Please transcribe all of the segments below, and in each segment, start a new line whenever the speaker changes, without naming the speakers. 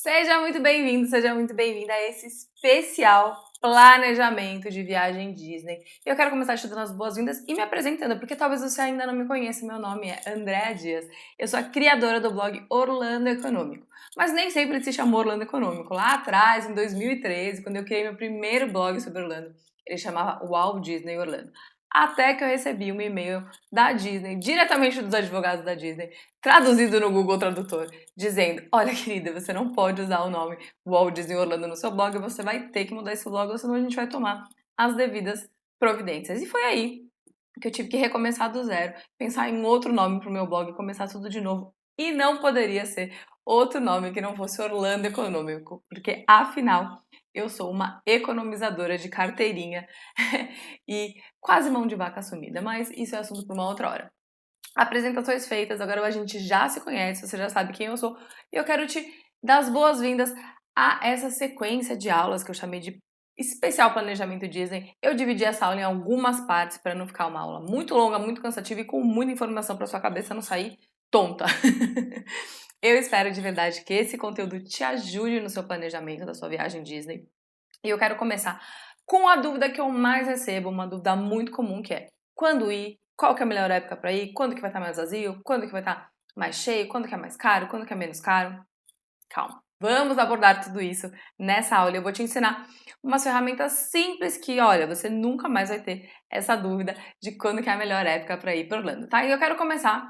Seja muito bem-vindo, seja muito bem-vinda a esse especial planejamento de viagem Disney. Eu quero começar te dando as boas-vindas e me apresentando, porque talvez você ainda não me conheça. Meu nome é Andréa Dias, eu sou a criadora do blog Orlando Econômico. Mas nem sempre ele se chamou Orlando Econômico. Lá atrás, em 2013, quando eu criei meu primeiro blog sobre Orlando, ele chamava Walt Disney Orlando. Até que eu recebi um e-mail da Disney, diretamente dos advogados da Disney, traduzido no Google Tradutor, dizendo: olha, querida, você não pode usar o nome Walt Disney Orlando no seu blog, você vai ter que mudar esse blog, ou senão a gente vai tomar as devidas providências. E foi aí que eu tive que recomeçar do zero, pensar em outro nome para o meu blog, começar tudo de novo. E não poderia ser outro nome que não fosse Orlando Econômico, porque afinal eu sou uma economizadora de carteirinha e quase mão de vaca sumida, mas isso é assunto para uma outra hora. Apresentações feitas, agora a gente já se conhece, você já sabe quem eu sou, e eu quero te dar as boas-vindas a essa sequência de aulas que eu chamei de especial planejamento Disney. Eu dividi essa aula em algumas partes para não ficar uma aula muito longa, muito cansativa e com muita informação para sua cabeça não sair tonta. Eu espero de verdade que esse conteúdo te ajude no seu planejamento da sua viagem Disney. E eu quero começar com a dúvida que eu mais recebo, uma dúvida muito comum, que é: quando ir? Qual que é a melhor época para ir? Quando que vai estar mais vazio? Quando que vai estar mais cheio? Quando que é mais caro? Quando que é menos caro? Calma. Vamos abordar tudo isso nessa aula. Eu vou te ensinar umas ferramentas simples que, olha, você nunca mais vai ter essa dúvida de quando que é a melhor época para ir para Orlando, tá? E eu quero começar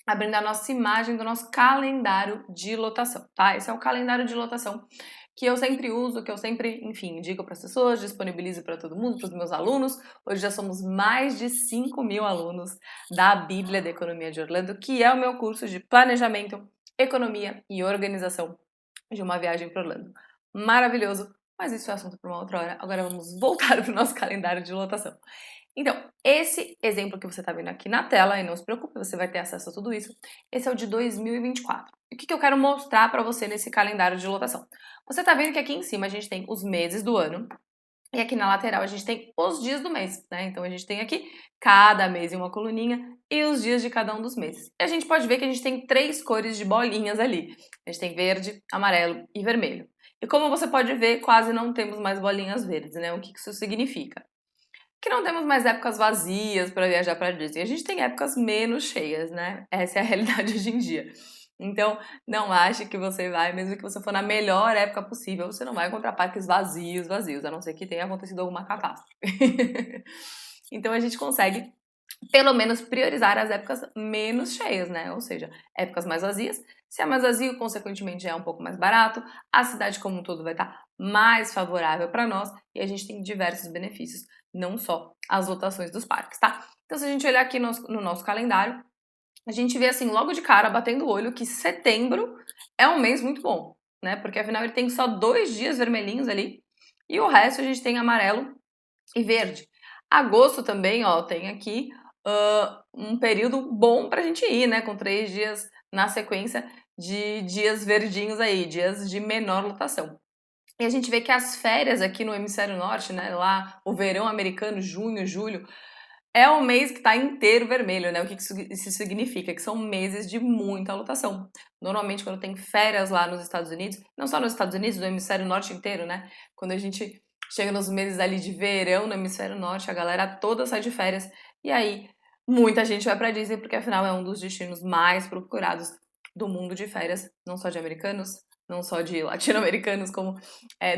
abrindo a nossa imagem do nosso calendário de lotação, tá? Esse é o calendário de lotação que eu sempre uso, que eu sempre, enfim, indico para as pessoas, disponibilizo para todo mundo, para os meus alunos. Hoje já somos mais de 5.000 alunos da Bíblia da Economia de Orlando, que é o meu curso de planejamento, economia e organização de uma viagem para Orlando. Maravilhoso, mas isso é assunto para uma outra hora. Agora vamos voltar para o nosso calendário de lotação. Então, esse exemplo que você está vendo aqui na tela, e não se preocupe, você vai ter acesso a tudo isso, esse é o de 2024. E o que eu quero mostrar para você nesse calendário de lotação? Você está vendo que aqui em cima a gente tem os meses do ano, e aqui na lateral a gente tem os dias do mês, né? Então a gente tem aqui cada mês em uma coluninha e os dias de cada um dos meses. E a gente pode ver que a gente tem 3 cores de bolinhas ali. A gente tem verde, amarelo e vermelho. E como você pode ver, quase não temos mais bolinhas verdes, né? O que isso significa? Que não temos mais épocas vazias para viajar para Disney. A gente tem épocas menos cheias, né? Essa é a realidade hoje em dia. Então, não ache que você vai, mesmo que você for na melhor época possível, você não vai encontrar parques vazios, a não ser que tenha acontecido alguma catástrofe. Então, a gente consegue, pelo menos, priorizar as épocas menos cheias, né? Ou seja, épocas mais vazias. Se é mais vazio, consequentemente, já é um pouco mais barato, a cidade como um todo vai estar mais favorável para nós e a gente tem diversos benefícios, não só as lotações dos parques, tá? Então, se a gente olhar aqui no nosso calendário, a gente vê assim, logo de cara, batendo o olho, que setembro é um mês muito bom, né? Porque afinal ele tem só 2 dias vermelhinhos ali e o resto a gente tem amarelo e verde. Agosto também, ó, tem aqui um período bom pra gente ir, né? Com 3 dias na sequência de dias verdinhos aí, dias de menor lotação. E a gente vê que as férias aqui no hemisfério norte, né? Lá, o verão americano, junho, julho, é um mês que está inteiro vermelho, né? O que isso significa? Que são meses de muita lotação. Normalmente, quando tem férias lá nos Estados Unidos, não só nos Estados Unidos, no hemisfério norte inteiro, né? Quando a gente chega nos meses ali de verão no hemisfério norte, a galera toda sai de férias. E aí, muita gente vai para Disney, porque afinal é um dos destinos mais procurados do mundo de férias, não só de americanos, não só de latino-americanos, como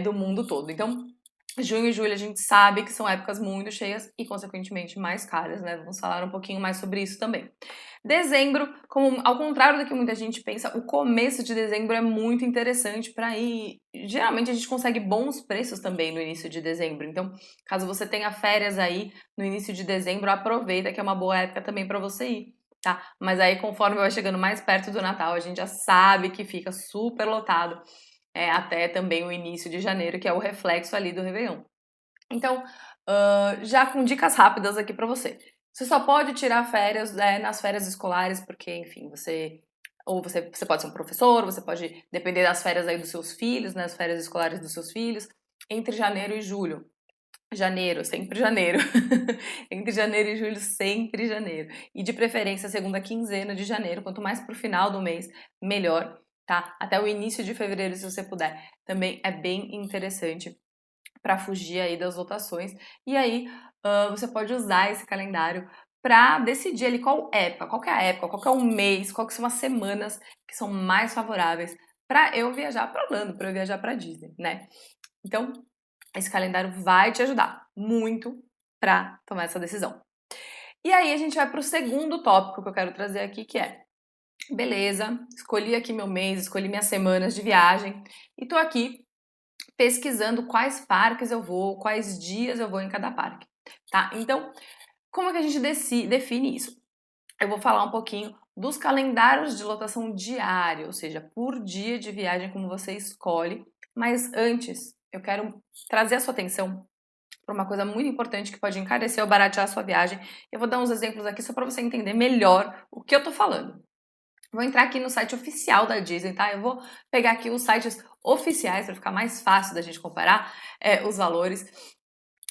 do mundo todo. Então, junho e julho a gente sabe que são épocas muito cheias e, consequentemente, mais caras, né? Vamos falar um pouquinho mais sobre isso também. Dezembro, como ao contrário do que muita gente pensa, o começo de dezembro é muito interessante para ir. Geralmente a gente consegue bons preços também no início de dezembro. Então, caso você tenha férias aí no início de dezembro, aproveita que é uma boa época também para você ir, tá? Mas aí, conforme vai chegando mais perto do Natal, a gente já sabe que fica super lotado até também o início de janeiro, que é o reflexo ali do Réveillon. Então, já com dicas rápidas aqui para você. Você só pode tirar férias nas férias escolares, porque, enfim, você pode ser um professor, você pode depender das férias aí dos seus filhos, né, as férias escolares dos seus filhos, entre janeiro e julho. Janeiro, sempre janeiro. Entre janeiro e julho, sempre janeiro. E de preferência, segunda quinzena de janeiro, quanto mais pro final do mês, melhor. tá? Até o início de fevereiro, se você puder. Também é bem interessante para fugir aí das lotações. E aí, você pode usar esse calendário para decidir ali qual que é a época, qual que é o mês, qual que são as semanas que são mais favoráveis para eu viajar para Orlando, para eu viajar para Disney, né? Então, esse calendário vai te ajudar muito para tomar essa decisão. E aí a gente vai para o segundo tópico que eu quero trazer aqui, que é: beleza, escolhi aqui meu mês, escolhi minhas semanas de viagem e tô aqui pesquisando quais parques eu vou, quais dias eu vou em cada parque, tá? Então, como é que a gente define isso? Eu vou falar um pouquinho dos calendários de lotação diária, ou seja, por dia de viagem, como você escolhe. Mas antes, eu quero trazer a sua atenção para uma coisa muito importante que pode encarecer ou baratear a sua viagem. Eu vou dar uns exemplos aqui só para você entender melhor o que eu tô falando. Vou entrar aqui no site oficial da Disney, tá? Eu vou pegar aqui os sites oficiais para ficar mais fácil da gente comparar os valores.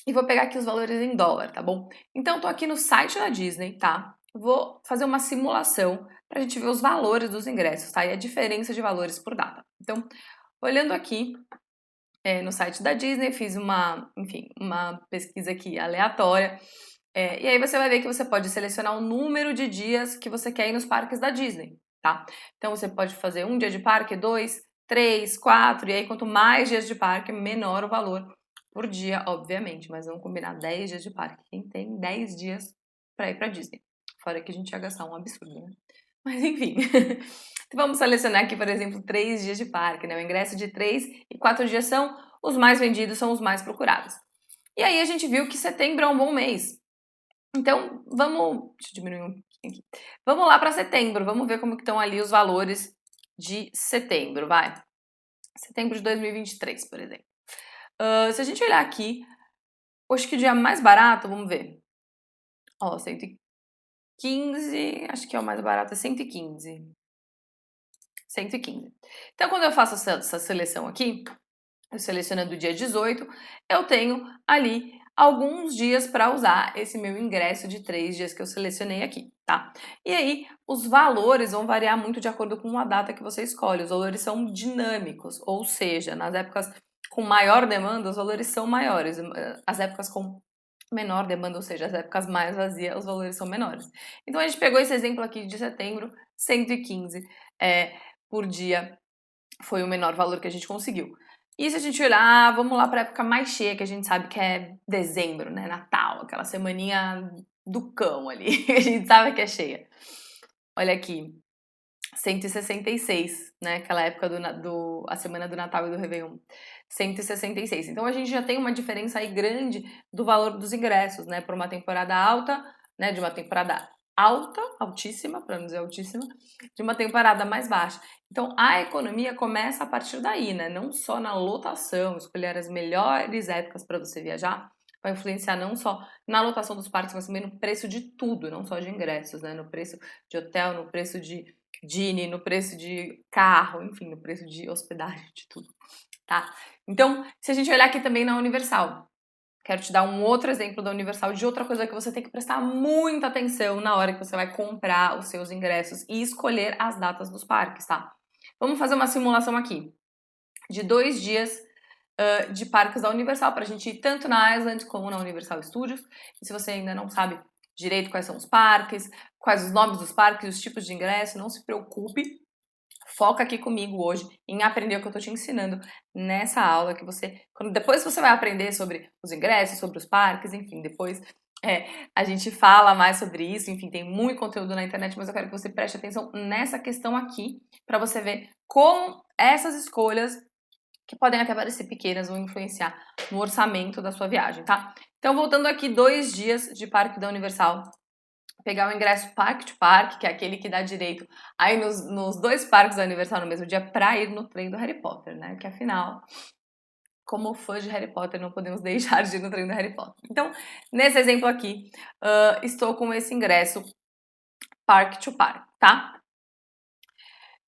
E vou pegar aqui os valores em dólar, tá bom? Então, tô aqui no site da Disney, tá? Vou fazer uma simulação para a gente ver os valores dos ingressos, tá? E a diferença de valores por data. Então, olhando aqui no site da Disney, fiz uma pesquisa aqui aleatória. E aí você vai ver que você pode selecionar o número de dias que você quer ir nos parques da Disney, tá? Então você pode fazer 1 dia de parque, 2, 3, 4, e aí quanto mais dias de parque, menor o valor por dia, obviamente. Mas vamos combinar 10 dias de parque. Quem tem 10 dias para ir para Disney? Fora que a gente ia gastar um absurdo, né? Mas enfim. Então vamos selecionar aqui, por exemplo, 3 dias de parque, né? O ingresso de 3 e 4 dias são os mais vendidos, são os mais procurados. E aí a gente viu que setembro é um bom mês. Então, deixa eu diminuir um pouquinho aqui. Vamos lá para setembro, vamos ver como que estão ali os valores de setembro, vai. Setembro de 2023, por exemplo. Se a gente olhar aqui, acho que o dia mais barato, vamos ver. Ó, 115, acho que é o mais barato, é 115. 115. Então, quando eu faço essa seleção aqui, eu selecionando o dia 18, eu tenho ali alguns dias para usar esse meu ingresso de 3 dias que eu selecionei aqui, tá? E aí, os valores vão variar muito de acordo com a data que você escolhe. Os valores são dinâmicos, ou seja, nas épocas com maior demanda, os valores são maiores. As épocas com menor demanda, ou seja, as épocas mais vazias, os valores são menores. Então, a gente pegou esse exemplo aqui de setembro, 115 por dia foi o menor valor que a gente conseguiu. E se a gente olhar, vamos lá para a época mais cheia, que a gente sabe que é dezembro, né? Natal, aquela semaninha do cão ali, a gente sabe que é cheia. Olha aqui, 166, né? Aquela época a semana do Natal e do Réveillon. 166. Então a gente já tem uma diferença aí grande do valor dos ingressos, né? Por uma temporada alta, né? De uma temporada alta, altíssima, para não dizer altíssima, de uma temporada mais baixa. Então a economia começa a partir daí, né? Não só na lotação, escolher as melhores épocas para você viajar, vai influenciar não só na lotação dos parques, mas também no preço de tudo, não só de ingressos, né? No preço de hotel, no preço de Dini, no preço de carro, enfim, no preço de hospedagem, de tudo, tá? Então, se a gente olhar aqui também na Universal, quero te dar um outro exemplo da Universal de outra coisa que você tem que prestar muita atenção na hora que você vai comprar os seus ingressos e escolher as datas dos parques, tá? Vamos fazer uma simulação aqui de 2 dias de parques da Universal para a gente ir tanto na Island como na Universal Studios. E se você ainda não sabe direito quais são os parques, quais os nomes dos parques, os tipos de ingresso, não se preocupe. Foca aqui comigo hoje em aprender o que eu tô te ensinando nessa aula que depois você vai aprender sobre os ingressos, sobre os parques, enfim, depois a gente fala mais sobre isso, enfim, tem muito conteúdo na internet, mas eu quero que você preste atenção nessa questão aqui para você ver como essas escolhas, que podem até parecer pequenas, vão influenciar no orçamento da sua viagem, tá? Então, voltando aqui, 2 dias de parque da Universal, pegar o ingresso Park to Park, que é aquele que dá direito aí nos 2 parques da Universal no mesmo dia para ir no trem do Harry Potter, né? Que afinal, como fã de Harry Potter, não podemos deixar de ir no trem do Harry Potter. Então, nesse exemplo aqui, estou com esse ingresso Park to Park, tá?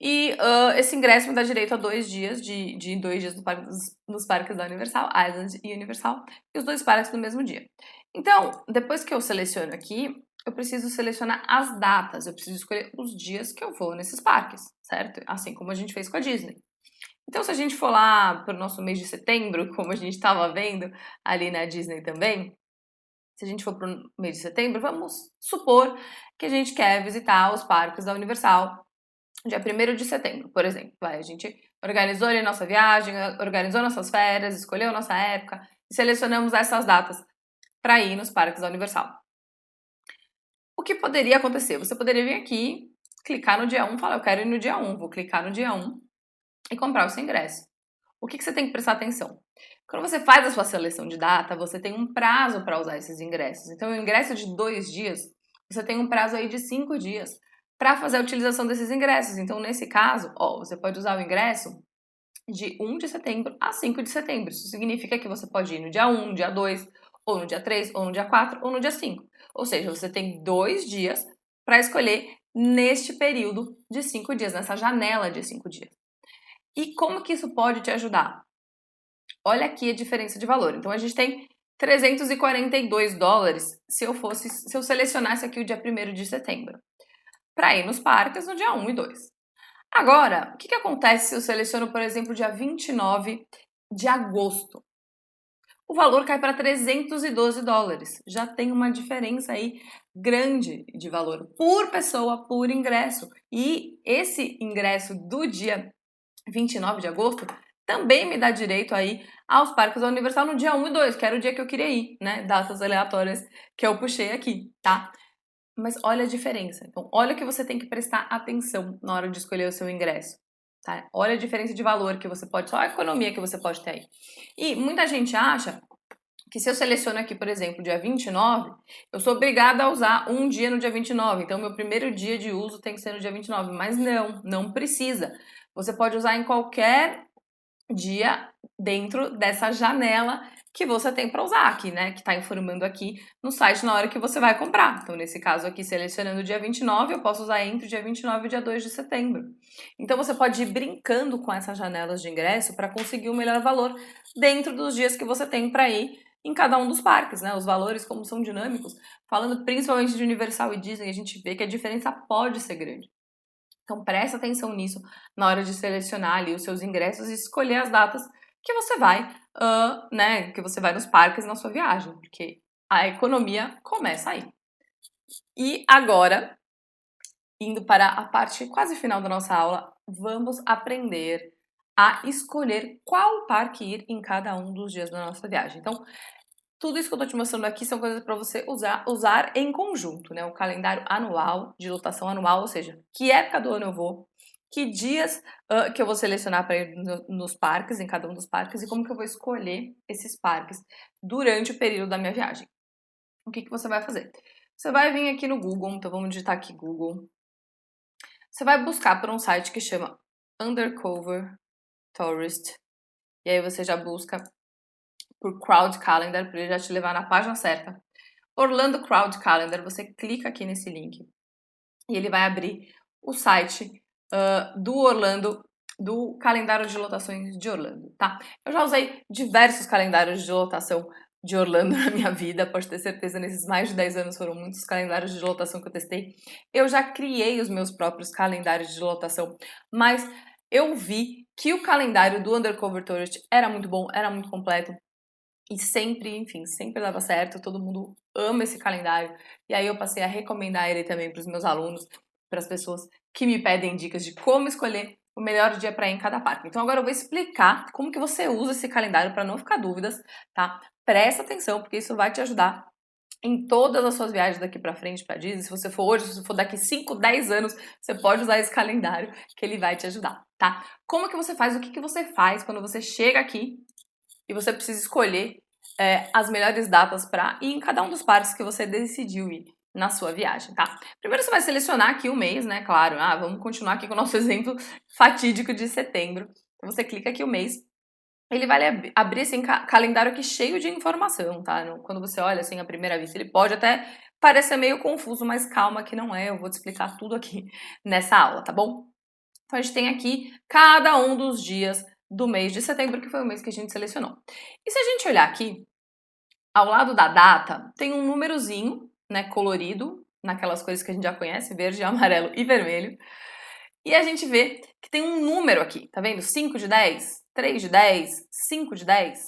E esse ingresso me dá direito a 2 dias, de 2 dias nos parques da Universal, Island e Universal, e os 2 parques no mesmo dia. Então, depois que eu seleciono aqui, eu preciso selecionar as datas, eu preciso escolher os dias que eu vou nesses parques, certo? Assim como a gente fez com a Disney. Então, se a gente for lá para o nosso mês de setembro, como a gente estava vendo ali na Disney também, se a gente for para o mês de setembro, vamos supor que a gente quer visitar os parques da Universal dia 1º de setembro, por exemplo. A gente organizou ali nossa viagem, organizou nossas férias, escolheu nossa época e selecionamos essas datas para ir nos parques da Universal. O que poderia acontecer? Você poderia vir aqui, clicar no dia 1, falar, eu quero ir no dia 1, vou clicar no dia 1 e comprar o seu ingresso. O que você tem que prestar atenção? Quando você faz a sua seleção de data, você tem um prazo para usar esses ingressos. Então, o ingresso de 2 dias, você tem um prazo aí de 5 dias para fazer a utilização desses ingressos. Então, nesse caso, você pode usar o ingresso de 1 de setembro a 5 de setembro. Isso significa que você pode ir no dia 1, no dia 2, ou no dia 3, ou no dia 4, ou no dia 5. Ou seja, você tem 2 dias para escolher neste período de 5 dias, nessa janela de 5 dias. E como que isso pode te ajudar? Olha aqui a diferença de valor. Então, a gente tem $342 se eu selecionasse aqui o dia 1º de setembro, para ir nos parques no dia 1 e 2. Agora, o que acontece se eu seleciono, por exemplo, dia 29 de agosto? O valor cai para $312. Já tem uma diferença aí grande de valor por pessoa, por ingresso. E esse ingresso do dia 29 de agosto também me dá direito aí aos parques da Universal no dia 1 e 2, que era o dia que eu queria ir, né? Datas aleatórias que eu puxei aqui, tá? Mas olha a diferença. Então, olha o que você tem que prestar atenção na hora de escolher o seu ingresso, tá? Olha a diferença de valor que você pode, só a economia que você pode ter aí. E muita gente acha que se eu seleciono aqui, por exemplo, dia 29, eu sou obrigada a usar um dia no dia 29. Então, meu primeiro dia de uso tem que ser no dia 29. Mas não precisa. Você pode usar em qualquer dia dentro dessa janela que você tem para usar aqui, né? Que está informando aqui no site na hora que você vai comprar. Então, nesse caso aqui, selecionando o dia 29, eu posso usar entre o dia 29 e o dia 2 de setembro. Então, você pode ir brincando com essas janelas de ingresso para conseguir o melhor valor dentro dos dias que você tem para ir em cada um dos parques, né? Os valores, como são dinâmicos, falando principalmente de Universal e Disney, a gente vê que a diferença pode ser grande. Então, presta atenção nisso na hora de selecionar ali os seus ingressos e escolher as datas que você vai, né, que você vai nos parques na sua viagem, porque a economia começa aí. E agora, indo para a parte quase final da nossa aula, vamos aprender a escolher qual parque ir em cada um dos dias da nossa viagem. Então, tudo isso que eu tô te mostrando aqui são coisas para você usar em conjunto, né? O calendário anual, de lotação anual, ou seja, que época do ano eu vou, que dias que eu vou selecionar para ir nos parques, em cada um dos parques, e como que eu vou escolher esses parques durante o período da minha viagem. O que você vai fazer? Você vai vir aqui no Google, então vamos digitar aqui Google. Você vai buscar por um site que chama Undercover Tourist, e aí você já busca por Crowd Calendar, para ele já te levar na página certa. Orlando Crowd Calendar, você clica aqui nesse link e ele vai abrir o site do Orlando, do calendário de lotações de Orlando, tá? Eu já usei diversos calendários de lotação de Orlando na minha vida, pode ter certeza, nesses mais de 10 anos foram muitos calendários de lotação que eu testei. Eu já criei os meus próprios calendários de lotação, mas eu vi que o calendário do Undercover Tourist era muito bom, era muito completo, e sempre, enfim, sempre dava certo, todo mundo ama esse calendário. E aí eu passei a recomendar ele também para os meus alunos, para as pessoas que me pedem dicas de como escolher o melhor dia para ir em cada parque. Então agora eu vou explicar como que você usa esse calendário para não ficar dúvidas, tá? Presta atenção, porque isso vai te ajudar em todas as suas viagens daqui para frente para Disney. Se você for hoje, se você for daqui 5, 10 anos, você pode usar esse calendário que ele vai te ajudar, tá? Como que você faz? O que que você faz quando você chega aqui e você precisa escolher as melhores datas para ir em cada um dos parques que você decidiu ir na sua viagem, tá? Primeiro você vai selecionar aqui o mês, né? Claro, vamos continuar aqui com o nosso exemplo fatídico de setembro. Então você clica aqui o mês, ele vai abrir assim, calendário aqui cheio de informação, tá? Quando você olha assim à primeira vista, ele pode até parecer meio confuso, mas calma que não é, eu vou te explicar tudo aqui nessa aula, tá bom? Então a gente tem aqui cada um dos dias do mês de setembro, que foi o mês que a gente selecionou. E se a gente olhar aqui, ao lado da data, tem um númerozinho, né, colorido, naquelas cores que a gente já conhece, verde, amarelo e vermelho. E a gente vê que tem um número aqui, tá vendo? 5 de 10, 3 de 10, 5 de 10.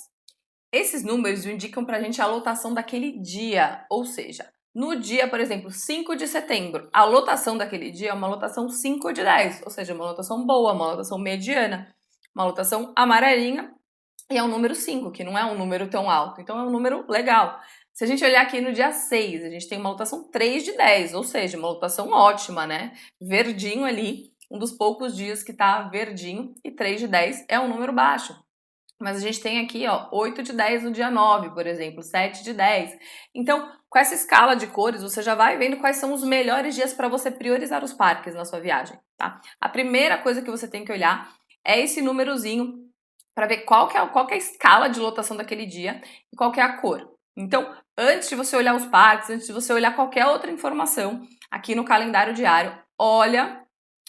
Esses números indicam pra gente a lotação daquele dia, ou seja, no dia, por exemplo, 5 de setembro, a lotação daquele dia é uma lotação 5 de 10, ou seja, uma lotação boa, uma lotação mediana, uma lotação amarelinha, e é um número 5, que não é um número tão alto, então é um número legal. Se a gente olhar aqui no dia 6, a gente tem uma lotação 3 de 10, ou seja, uma lotação ótima, né? Verdinho ali, um dos poucos dias que tá verdinho, e 3 de 10 é um número baixo. Mas a gente tem aqui, ó, 8 de 10 no dia 9, por exemplo, 7 de 10. Então, com essa escala de cores, você já vai vendo quais são os melhores dias para você priorizar os parques na sua viagem, tá? A primeira coisa que você tem que olhar é esse númerozinho para ver qual que é a escala de lotação daquele dia e qual que é a cor. Então, antes de você olhar os parques, antes de você olhar qualquer outra informação aqui no calendário diário, olha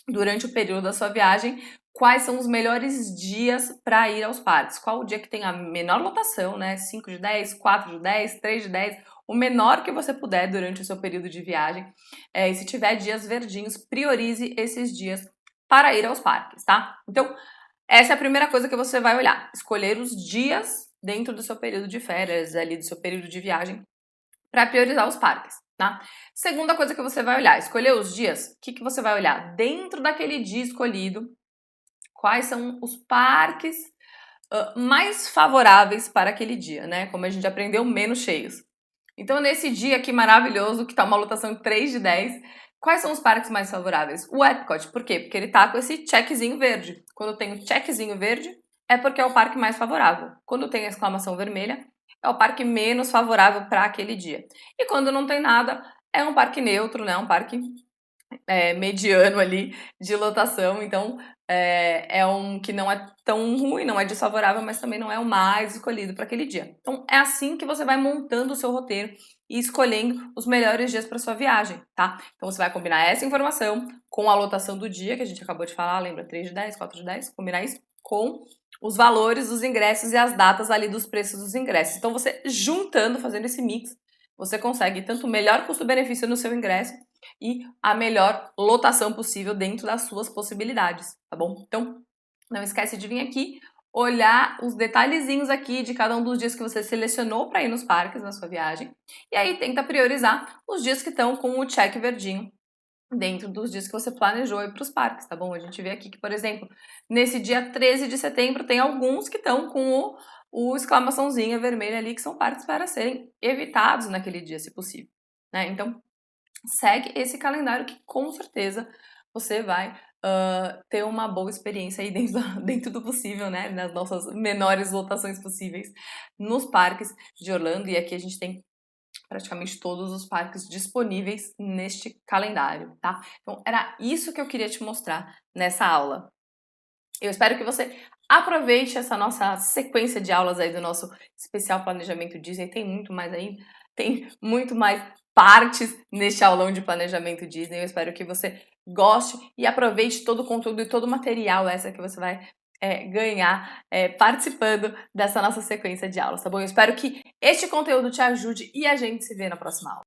durante o período da sua viagem quais são os melhores dias para ir aos parques. Qual o dia que tem a menor lotação, né? 5 de 10, 4 de 10, 3 de 10, o menor que você puder durante o seu período de viagem. E se tiver dias verdinhos, priorize esses dias para ir aos parques, tá? Então, essa é a primeira coisa que você vai olhar. Escolher os dias dentro do seu período de férias, ali do seu período de viagem, para priorizar os parques, tá? Segunda coisa que você vai olhar, escolher os dias. O que você vai olhar? Dentro daquele dia escolhido, quais são os parques mais favoráveis para aquele dia, né? Como a gente aprendeu, menos cheios. Então, nesse dia aqui maravilhoso, que tá uma lotação de 3 de 10, quais são os parques mais favoráveis? O Epcot, por quê? Porque ele tá com esse checkzinho verde. Quando tem o checkzinho verde, é porque é o parque mais favorável. Quando tem a exclamação vermelha, é o parque menos favorável para aquele dia. E quando não tem nada, é um parque neutro, né? Um parque mediano ali de lotação, então é um que não é tão ruim, não é desfavorável, mas também não é o mais escolhido para aquele dia. Então é assim que você vai montando o seu roteiro e escolhendo os melhores dias para sua viagem, tá? Então você vai combinar essa informação com a lotação do dia, que a gente acabou de falar, lembra? 3 de 10, 4 de 10, combinar isso com os valores dos ingressos e as datas ali dos preços dos ingressos. Então você juntando, fazendo esse mix, você consegue tanto o melhor custo-benefício no seu ingresso e a melhor lotação possível dentro das suas possibilidades, tá bom? Então, não esquece de vir aqui, olhar os detalhezinhos aqui de cada um dos dias que você selecionou para ir nos parques na sua viagem, e aí tenta priorizar os dias que estão com o check verdinho dentro dos dias que você planejou ir para os parques, tá bom? A gente vê aqui que, por exemplo, nesse dia 13 de setembro tem alguns que estão com o exclamaçãozinha vermelha ali, que são parques para serem evitados naquele dia, se possível, né? Então, segue esse calendário que com certeza você vai ter uma boa experiência aí dentro do possível, né? Nas nossas menores lotações possíveis nos parques de Orlando. E aqui a gente tem praticamente todos os parques disponíveis neste calendário, tá? Então era isso que eu queria te mostrar nessa aula. Eu espero que você aproveite essa nossa sequência de aulas aí do nosso especial planejamento Disney. Tem muito mais aí, tem muito mais partes neste aulão de planejamento Disney. Eu espero que você goste e aproveite todo o conteúdo e todo o material essa que você vai ganhar participando dessa nossa sequência de aulas, tá bom? Eu espero que este conteúdo te ajude e a gente se vê na próxima aula.